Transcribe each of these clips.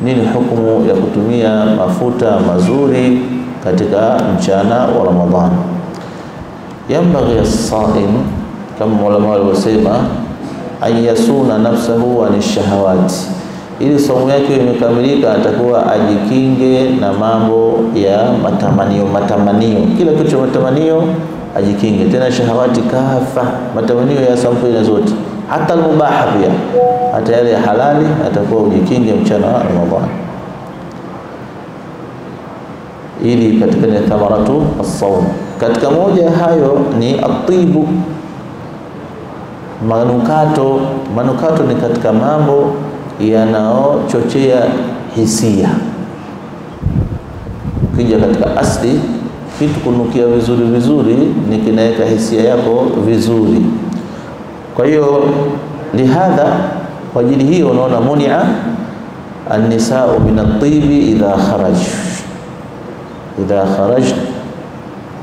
nini hukumu ya kutumia mafuta mazuri katika mchana wa Ramadhani. Yambaghi as-sa'im, kama ulama walivyosema, ayasuna nafsahu anishahawati, ili saumu yake imekamilika atakuwa ajikinge na mambo ya matamanio, kila kitu cha matamanio ajikinge, tena shahawati kafa, matamanio ya sampuli zote, hata al-mubaha pia, hata yale ya halali atakuwa ujikinge mchana wa Ramadhani, ili katika ni thamaratu as-sawm. Katika moja hayo ni atibu, manukato ni katika mambo yanayochochea hisia. Ukija katika asli, kitu kunukia vizuri ni kinaweka hisia yako vizuri. Kwa hiyo lihadha, kwa ajili hiyo unaona munia an-nisa'u min at-tibi idha kharaj,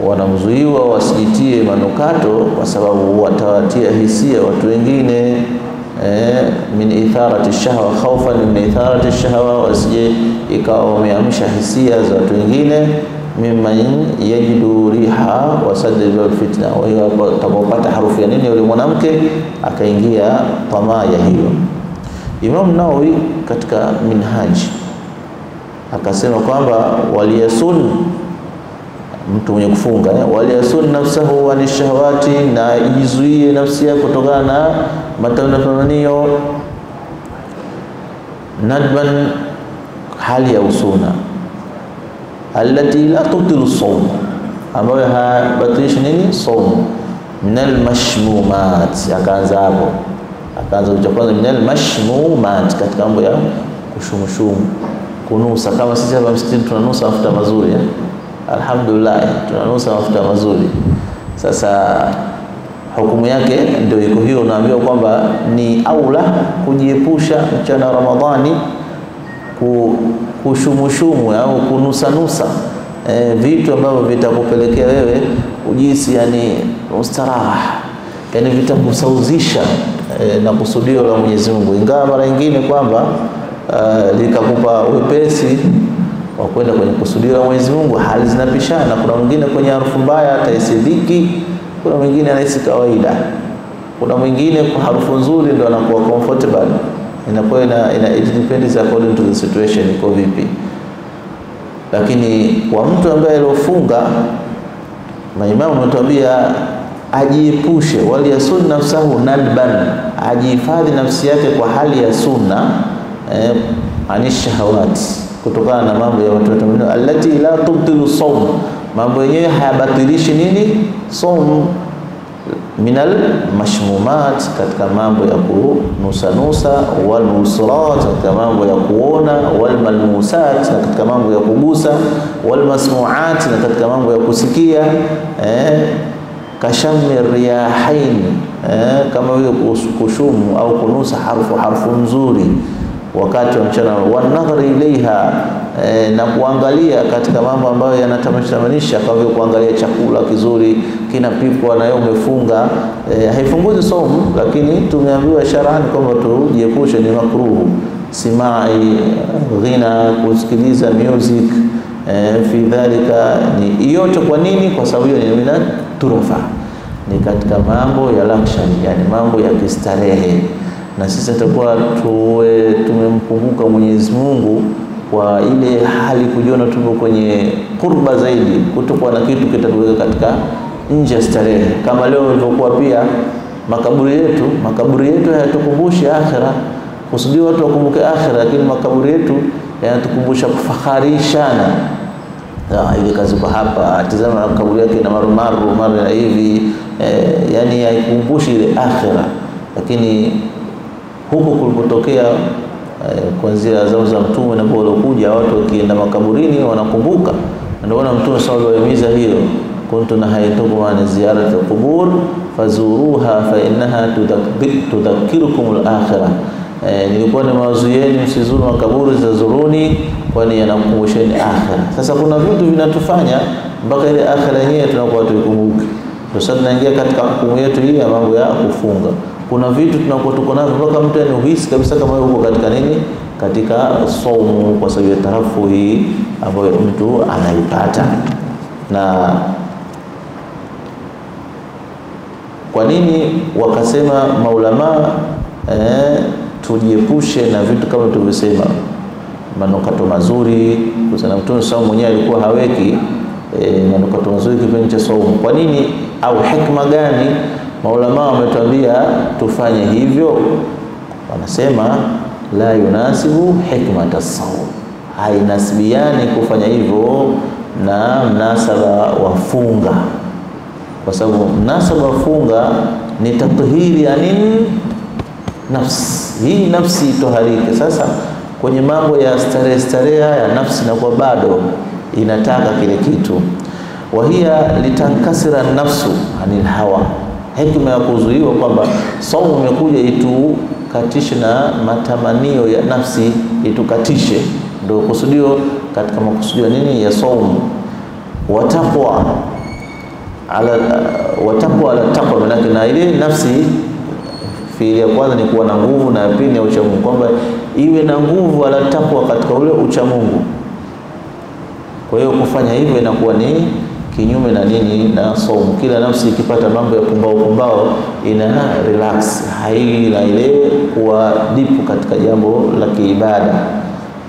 wanamzuiwa wasijitie manukato kwa sababu watawatia hisia watu wengine, min itharati shahwa, khawfan min itharati shahwa, wasije ikawa wameamsha hisia za watu wengine, mimman yajidu riha wasadda fitna, wa hiyo atakapata harufu ya nini yule mwanamke akaingia tamaa ya hiyo. Imam Nawawi katika Minhaj akasema kwamba waliyasun, mtu mwenye kufunga waliyasun nafsahu anishahawati, na ijizuie nafsi yake kutokana na matamanio, nadban, hali ya usuna, allati la tubtilu sawm, ambayo habatilishi nini sawm, minal mashmumat. Akaanza hapo, akaanza kwanza minal mashmumat, katika mambo ya kushumushum, kunusa. Kama sisi hapa msikitini tunanusa mafuta mazuri, alhamdulillah tunanusa mafuta mazuri. Sasa hukumu yake ndio iko hiyo, unaambiwa kwamba ni aula kujiepusha mchana wa Ramadhani kushumushumu au kunusanusa vitu ambavyo vitakupelekea wewe ujisi yani mustaraha, yani vitakusauzisha na kusudio la Mwenyezi Mungu, ingawa mara nyingine kwamba likakupa wepesi wa kwenda kwenye kusudio la Mwenyezi Mungu. Hali zinapishana, kuna mwingine kwenye harufu mbaya ataisidiki, kuna mwingine anahisi kawaida, kuna mwingine kwa harufu nzuri ndio anakuwa comfortable. Inakuwa it depends according to the situation iko vipi. Lakini kwa mtu ambaye alofunga, maimamu wametuambia ajiepushe, waliyasun nafsahu nadban, ajihifadhi nafsi yake kwa hali ya sunna, anishahawati, kutokana na mambo ya watu watamanio, allati la tubtilu sawm, mambo yenyewe hayabatilishi nini sawm, minal mashmumat, katika mambo ya kunusanusa, wal musrat, katika mambo ya kuona, wal malmusat, na katika mambo ya kugusa, wal masmuat, na katika mambo ya kusikia, kashami riyahain, kama hiyo kushumu au kunusa harfu nzuri wakati wa mchana, wa nadhari ilaiha, na kuangalia katika mambo ambayo yanatamanisha, kama vile kuangalia chakula kizuri kinapikwa na yeye umefunga, haifunguzi somo, lakini tumeambiwa shar'an kwamba tujiepushe, ni makruhu simai ghina, kusikiliza music, fi dhalika, ni yote. Kwa nini? Kwa sababu hiyo ni mina turufa, ni katika mambo ya luxury, yani mambo ya kistarehe, na sisi tutakuwa tumemkumbuka Mwenyezi Mungu kwa ile hali kujiona tupo kwenye kurba zaidi, kutokuwa na kitu kitatuweka katika nje ya starehe. Kama leo ilivyokuwa pia makaburi yetu hayatukumbushi akhira, kusudi watu wakumbuke akhira, lakini makaburi yetu yanatukumbusha kufakharishana. Ile kazi kwa hapa, tazama makaburi yake na marumaru mara hivi, yani haikumbushi ile akhira. Lakini huko kulipotokea kuanzia zama za Mtume na kwa waliokuja, watu wakienda makaburini wanakumbuka. Ndio maana Mtume sallallahu alayhi wasallam hiyo, kuntu nahaytukum an ziyarati al-qubur fazuruha fa innaha tudhakkirukum al-akhirah, nilikuwa nimewazuieni msizuru makaburi, zazuruni kwani yanakumbusheni akhira. Sasa kuna vitu vinatufanya mpaka ile akhira yenyewe tunakuwa tuikumbuke. Sasa tunaingia katika hukumu yetu hii ya mambo ya kufunga. Kuna vitu tunakuwa tuko navyo mpaka mtu uhisi kabisa kama yuko katika nini, katika saumu kwa sababu ya tarafu hii ambayo mtu anaipata. Na kwa nini wakasema maulama tujiepushe na vitu kama tulivyosema, manukato mazuri? Kwa sababu Mtume saumu mwenyewe alikuwa haweki manukato mazuri kipindi cha saumu. Kwa nini, au hikma gani maulama wametuambia tufanye hivyo? Wanasema la yunasibu hikmata saum, hainasibiani kufanya hivyo na mnasaba wa funga, kwa sababu mnasaba wa funga ni tathhiri ya nini? Nafsi. Hii nafsi itoharike. Sasa kwenye mambo ya starehe ya nafsi na kwa bado inataka kile kitu, wahia litankasira nafsu anil hawa. Hekima ya kuzuiwa kwamba saumu imekuja itukatishe na matamanio ya nafsi, itukatishe, ndio kusudio katika makusudio nini ya saumu. Wataqwa ala taqwa, manake na ile nafsi fiili ya kwanza ni kuwa na nguvu, na pili ya uchamungu, kwamba iwe na nguvu ala taqwa katika ule uchamungu. Kwa hiyo kufanya hivyo inakuwa ni kinyume na nini? Na saumu. Kila nafsi ikipata mambo ya pumbao ina relax, haina ile kuwa dipu katika jambo la kiibada.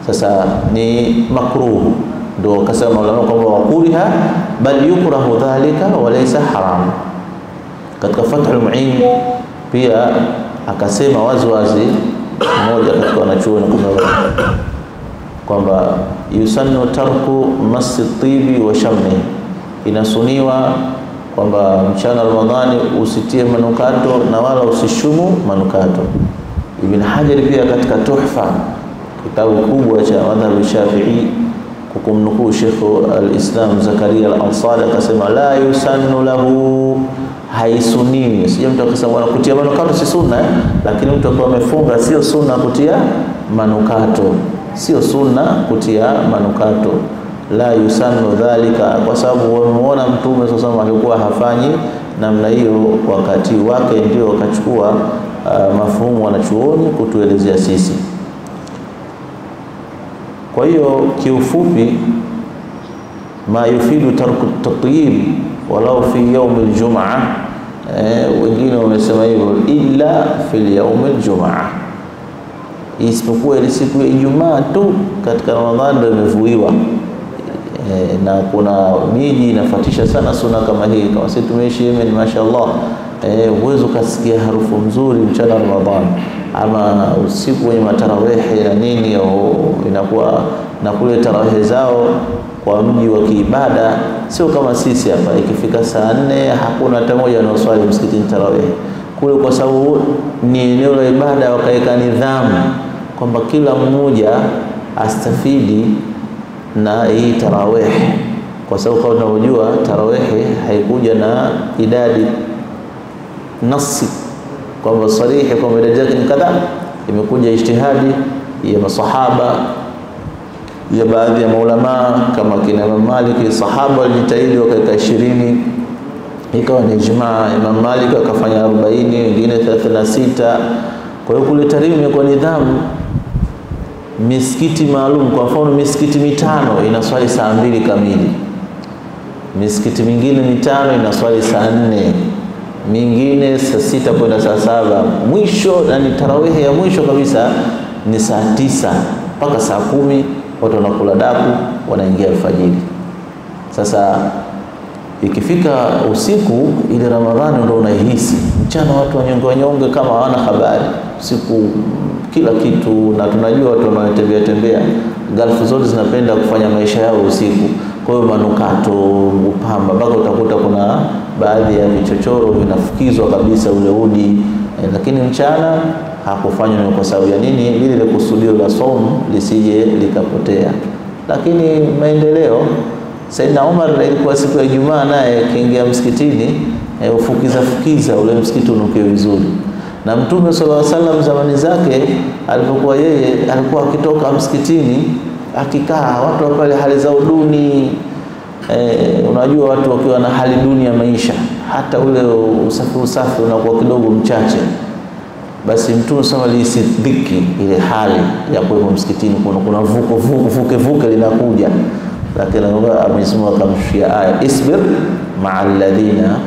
Sasa ni makruh, ndio kasema ulama kwamba wakuriha bal yukrahu dhalika wa laysa haram. Katika Fathul Mu'in pia akasema wazi mmoja katika wanachuoni kwamba yusannu tarku masi tibi wa shammi, inasuniwa kwamba mchana Ramadhani usitie manukato na wala usishumu manukato. Ibn Hajar pia katika Tuhfa, kitabu kubwa cha madhhabu Shafi'i, kukumnukuu Sheikh al-Islam Zakaria al-Ansari, akasema la yusannu lahu, haisuniwi. Sije mtu akasema bwana kutia manukato si sunna, lakini mtu akiwa amefunga sio sunna kutia manukato, sio sunna kutia manukato. La yusannu dhalika, kwa sababu wameona Mtume sasa alikuwa hafanyi namna hiyo wakati wake, ndio wakachukua mafuhumu wanachuoni kutuelezea sisi. Kwa hiyo kiufupi, ma yufidu tarku tatyib walau fi yawm al-jum'ah, wengine wamesema hivyo, illa fi yawm al-jum'ah, isipokuwa ile siku ya Ijumaa tu katika Ramadhani ndio imevuiwa. Na kuna miji inafuatisha sana sunna kama hii, kama sisi tumeishi Yemen, mashaallah, uwezo kasikia harufu nzuri mchana Ramadhani, ama usiku kwenye matarawih na nini, au inakuwa na kule tarawih zao kwa mji wa kiibada, sio kama sisi hapa ikifika saa 4 hakuna hata mmoja anaoswali msikitini tarawih kule, kwa sababu ni eneo la ibada, wakaweka nidhamu kwamba kila mmoja astafidi na hii tarawih, kwa sababu kama unavyojua tarawih haikuja na idadi nasi kwamba sarihi kwamba idadi yake ni kadhaa, imekuja ijtihadi ya masahaba, ya baadhi ya maulama kama kina Imam Malik. Sahaba walijitahidi wakaweka 20, ikawa ni ijmaa. Imam Malik akafanya 40, wengine 36. Kwa hiyo kule tarimu imekuwa nidhamu, misikiti maalum. Kwa mfano misikiti mitano inaswali saa 2 kamili, misikiti mingine mitano inaswali saa 4, mingine saa 6 kwenda saa 7. Mwisho na ni tarawih ya mwisho kabisa ni saa 9 mpaka saa 10, watu wanakula daku, wanaingia alfajiri. Sasa ikifika usiku ile Ramadhani ndio unaihisi. Mchana watu wanyonge kama hawana habari, usiku kila kitu, na tunajua watu wanatembea Gulf zote zinapenda kufanya maisha yao usiku. Kwa hiyo manukato, upamba, mpaka utakuta kuna baadhi ya vichochoro vinafukizwa kabisa ule udi, lakini mchana hakufanywa kwa sababu ya nini? Lile kusudio la saumu lisije likapotea. Lakini maendeleo, Saidna Umar ilikuwa siku ya Ijumaa naye kiingia msikitini, ufukiza ule msikiti unukie vizuri. Na Mtume sallallahu alaihi wasallam zamani zake alipokuwa yeye alikuwa akitoka msikitini akikaa, watu pale hali za duni, unajua watu wakiwa na hali duni ya maisha, hata ule usafi unakuwa kidogo mchache. basi Mtume SAW alisidhiki ile hali ya kuwepo msikitini kuna vuke linakuja, lakini Mwenyezi Mungu akamshushia aya isbir ma'al ladhina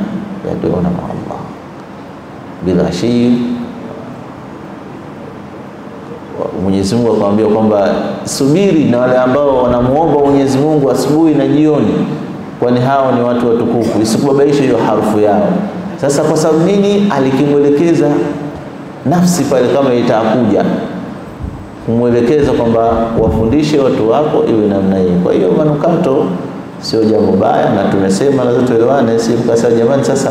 yad'una ma'allah bil'ashi. Mwenyezi Mungu akamwambia kwamba subiri na wale ambao wanamuomba Mwenyezi Mungu asubuhi na jioni, kwani hao ni watu watukufu, isikubabaisha hiyo harufu yao. Sasa kwa sababu nini? Alikimwelekeza nafsi pale kama itakuja kumwelekeza kwamba wafundishe watu wako iwe namna hii. Kwa hiyo manukato sio jambo baya, na tumesema lazima tuelewane, si mkasa jamani. Sasa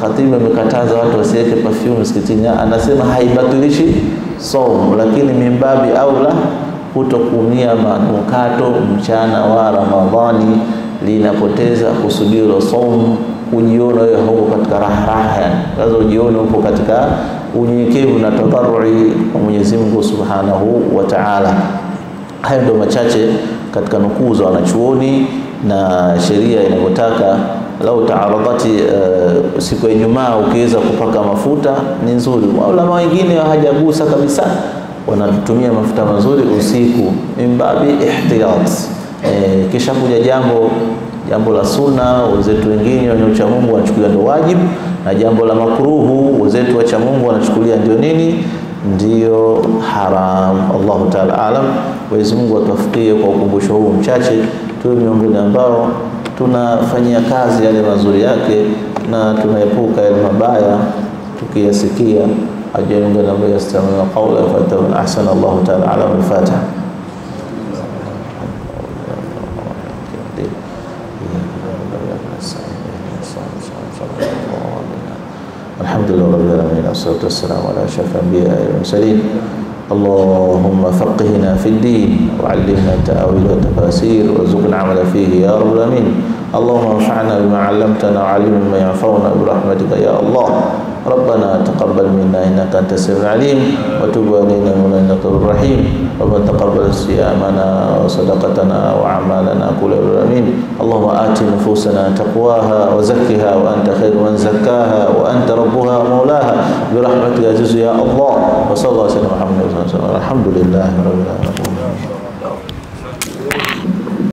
khatibu amekataza watu wasiweke perfume msikitini, anasema haibatilishi saumu, lakini mimbabi aula kutokunia manukato mchana wa Ramadhani linapoteza kusudio la saumu, kujiona wewe huko katika raha. Lazima ujione upo katika unyenyekevu na tadarrui kwa Mwenyezi Mungu Subhanahu wa Ta'ala. Hayo ndio machache katika nukuu za wanachuoni na sheria inavyotaka. Lau taaradhati siku ya Ijumaa ukiweza kupaka mafuta ni nzuri. Ulama wengine hawajagusa kabisa, wanatumia mafuta mazuri usiku mimbabi ihtiyat. Kisha kuja jambo la sunna, wenzetu wengine wenye ucha Mungu wanachukulia ndio wajibu, na jambo la makruhu wenzetu wacha Mungu wanachukulia ndio nini? Ndio haram. Allahu Ta'ala alam. Mwenyezi Mungu atufikie kwa ukumbusho huu mchache, tuwe miongoni ambao tunafanyia kazi yale mazuri yake na tunaepuka yale mabaya tukiyasikia. Ajaunga na mbaya stamina qawla fa ahsana. Allahu Ta'ala alam. Al-Fatiha. Alhamdulillah rabbil alamin, wassalatu wassalamu ala asyrafil anbiya'i wal mursalin. اللهم فقهنا في الدين وعلمنا التأويل والتفاسير وارزقنا عمل فيه يا رب العالمين. اللهم انفعنا بما علمتنا وعلمنا ما ينفعنا برحمتك يا الله. ربنا تقبل منا إنك أنت السميع العليم وتب علينا إنك أنت التواب الرحيم. ربنا تقبل صيامنا وصدقتنا وأعمالنا كل العالمين. اللهم آت نفوسنا تقواها وزكها وأنت خير من زكاها وأنت ربها ومولاها برحمتك يا عزيز يا الله. وصلى الله على سيدنا محمد. الحمد لله رب العالمين.